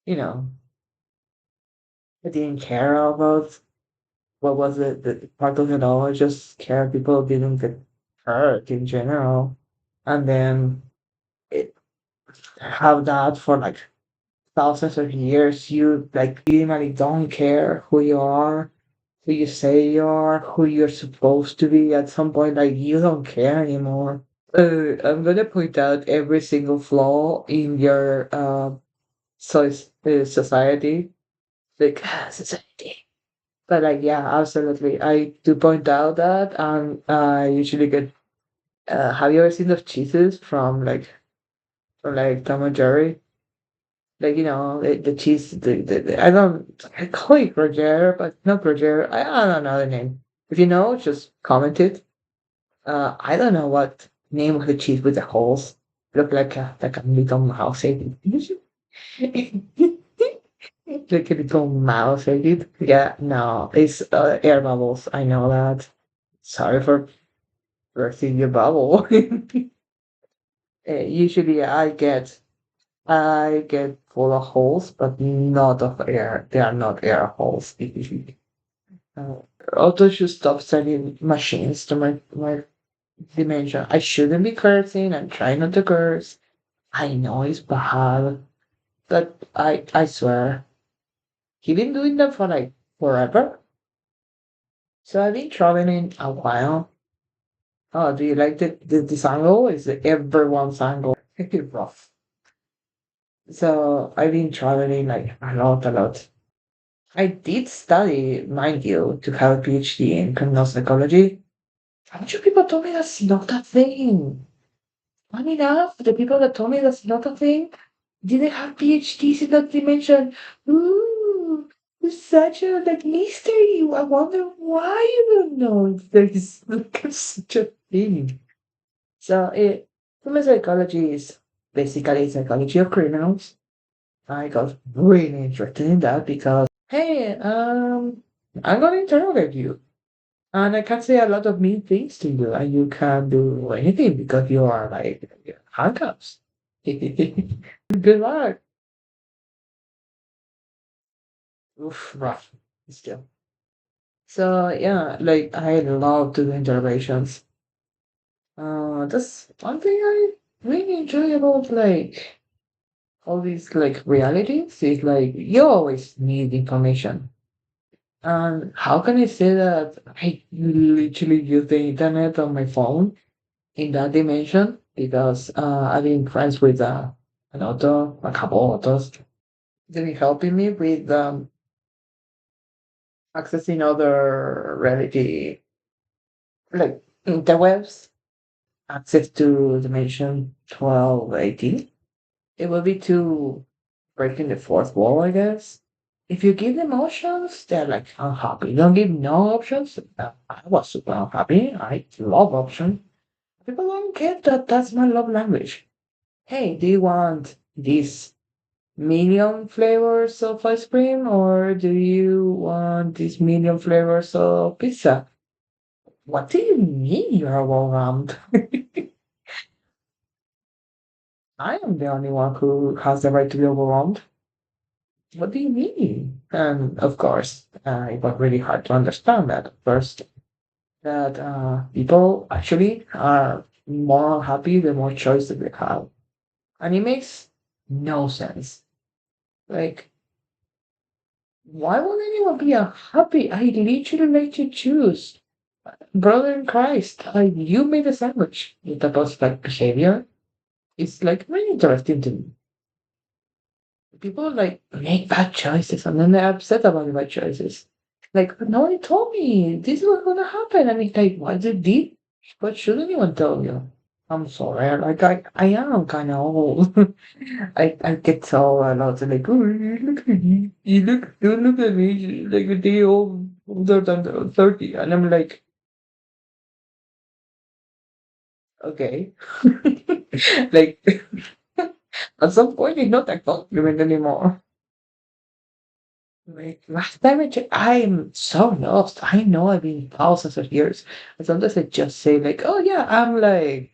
you know, I didn't care about what was it, the part of it all. I just care people didn't get hurt in general. And then it, have that for like thousands of years. You like really don't care who you are, who you say you are, who you're supposed to be. At some point, like you don't care anymore. I'm gonna point out every single flaw in your society, like society. But like, yeah, absolutely. I do point out that, and I usually get. Have you ever seen those cheeses from like Tom and Jerry? Like the cheese. I don't. I call it Gruyere, but not Gruyere. I don't know the name. If you know, just comment it. I don't know what name of the cheese with the holes. Look like a little mouse ate it. Like a little mouse ate it. Yeah, no, it's air bubbles. I know that. Sorry for bursting your bubble. Usually I get full of holes, but not of air. They are not air holes. Uh, Auto should stop sending machines to my dimension. I shouldn't be cursing. I'm trying not to curse. I know it's bad, but I swear he been doing that for like forever. So I've been traveling a while. Oh, do you like this angle? Is everyone's angle? Rough. So I've been traveling like a lot. I did study, mind you, to have a PhD in criminal psychology. A bunch of people told me that's not a thing. Funny enough, the people that told me that's not a thing didn't have PhDs in that dimension. Ooh, it's such a like mystery. I wonder why you don't know if there is like such a thing. So human psychology is basically psychology of criminals. I got really interested in that because hey, I'm gonna interrogate you. And I can say a lot of mean things to you, and you can't do anything because you are like handcuffs. Good luck. Oof, rough. Still. So yeah, like I love to do interventions. That's one thing I really enjoy about like all these like realities is like you always need information. And how can I say that I literally use the internet on my phone in that dimension because I've been friends with a couple authors. They've been helping me with accessing other reality, like interwebs, access to dimension 1218. It will be to breaking the fourth wall, I guess. If you give them options, they're like unhappy. Don't give no options. I was super unhappy. I love options. People don't get that that's my love language. Hey, do you want these medium flavors of ice cream or do you want these medium flavors of pizza? What do you mean you're overwhelmed? I am the only one who has the right to be overwhelmed. What do you mean? And of course, it was really hard to understand that at first, that people actually are more happy the more choice that they have. And it makes no sense. Like, why would anyone be unhappy? I literally let you choose. Brother in Christ, you made a sandwich. It was like behavior. It's like really interesting to me. People like make bad choices and then they're upset about the bad choices. Like, no one told me this was gonna happen. And it's like, what you did? What should anyone tell you? I'm sorry. Like, I am kind of old. I get so a lot of like, oh, you look at me. Don't look at me like a day older than 30. And I'm like, okay. Like, at some point, it's not a compliment anymore. Like, last time I checked, I'm so lost. I know I've been thousands of years. And sometimes I just say, like, oh, yeah, I'm like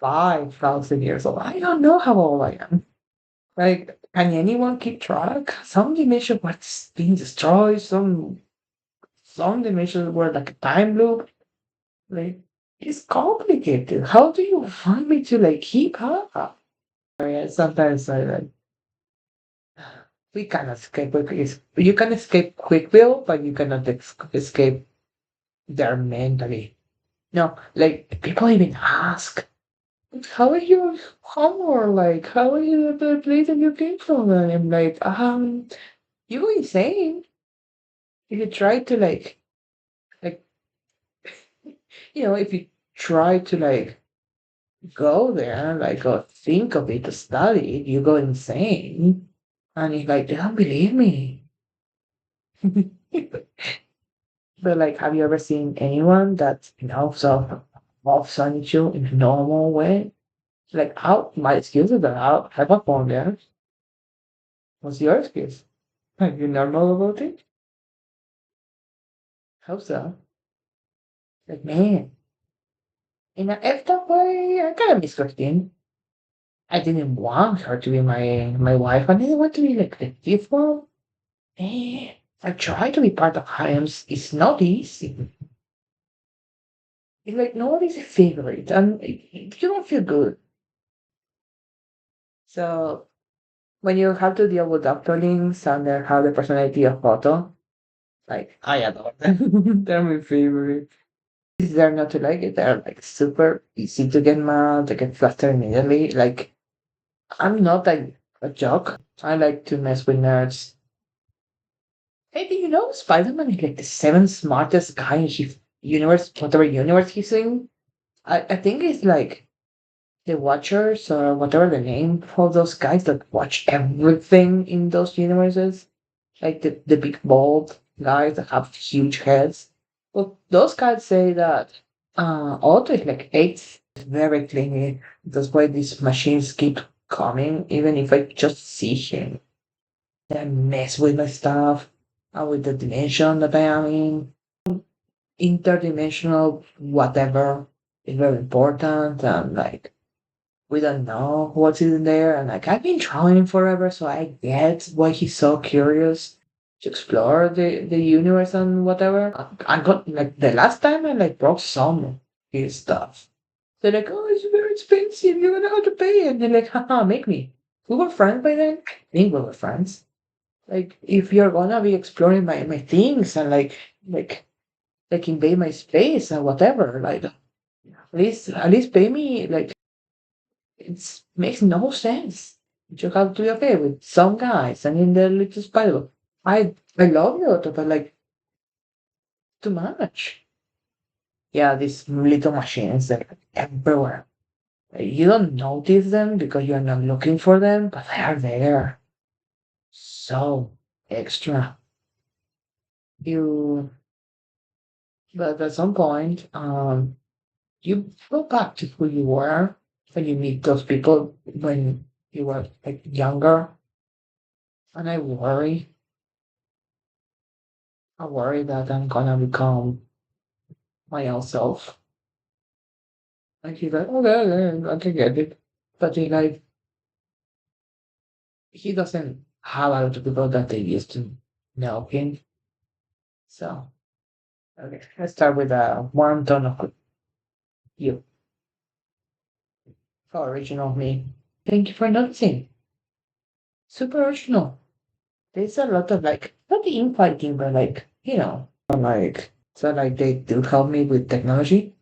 5,000 years old. I don't know how old I am. Like, Can anyone keep track? Some dimension was being destroyed, some dimensions were like a time loop. Like it's complicated. How do you want me to like keep up? Yeah, sometimes I like we cannot escape you can escape quick will, but you cannot escape their mentally. No, like people even ask, how are you home or like how are you the place that you came from? And I'm like, you go insane if you try to like if you try to like go there, like go think of it to study it, you go insane. And he's like, they don't believe me. But like, have you ever seen anyone that offs on you in a normal way? Like, how my excuses are how have I found there? What's your excuse? Are you normal about it? How so? Like, man, in a effed up way, I kind of miss Christine. I didn't want her to be my wife. I didn't want to be like the fifth one. Man, I try to be part of Hyams. It's not easy. It's like nobody's a favorite, and you don't feel good. So when you have to deal with doctorlings and they have the personality of Otto, like I adore them. They're my favorite. They're not to like it. They're like super easy to get mad. They get flustered immediately. Like I'm not like a jock. I like to mess with nerds. Hey, do you know Spider-Man is like the seventh smartest guy in his universe, whatever universe he's in? I think it's like the Watchers or whatever the name of those guys that watch everything in those universes. Like the big bald guys that have huge heads. Well, those guys say that Otto is like eight, very clingy. That's why these machines keep coming, even if I just see him. They mess with my stuff, with the dimension that I am in. Interdimensional whatever is very important, and like we don't know what's in there. And like I've been trying forever, so I get why he's so curious to explore the universe and whatever. I got like the last time I like broke some of his stuff. They're like, oh, it's very expensive. You're gonna have to pay it. And they're like, haha, make me. We were friends by then. I think we were friends. Like if you're gonna be exploring my things and like invade my space and whatever, like at least pay me. Like it makes no sense. You have to be okay with some guys and in the little spider. I love you, but like too much. Yeah, these little machines that are everywhere. You don't notice them because you're not looking for them, but they are there. So extra. You but at some point, you go back to who you were when you meet those people when you were like younger. And I worry that I'm gonna become my own self. And he's like, okay, okay, I can get it. But he doesn't have a lot of people that they used to know him. So, okay, let's start with a warm tone of you, original me. Thank you for noticing. Super original. There's a lot of like, not infighting, but like, like, so like they do help me with technology.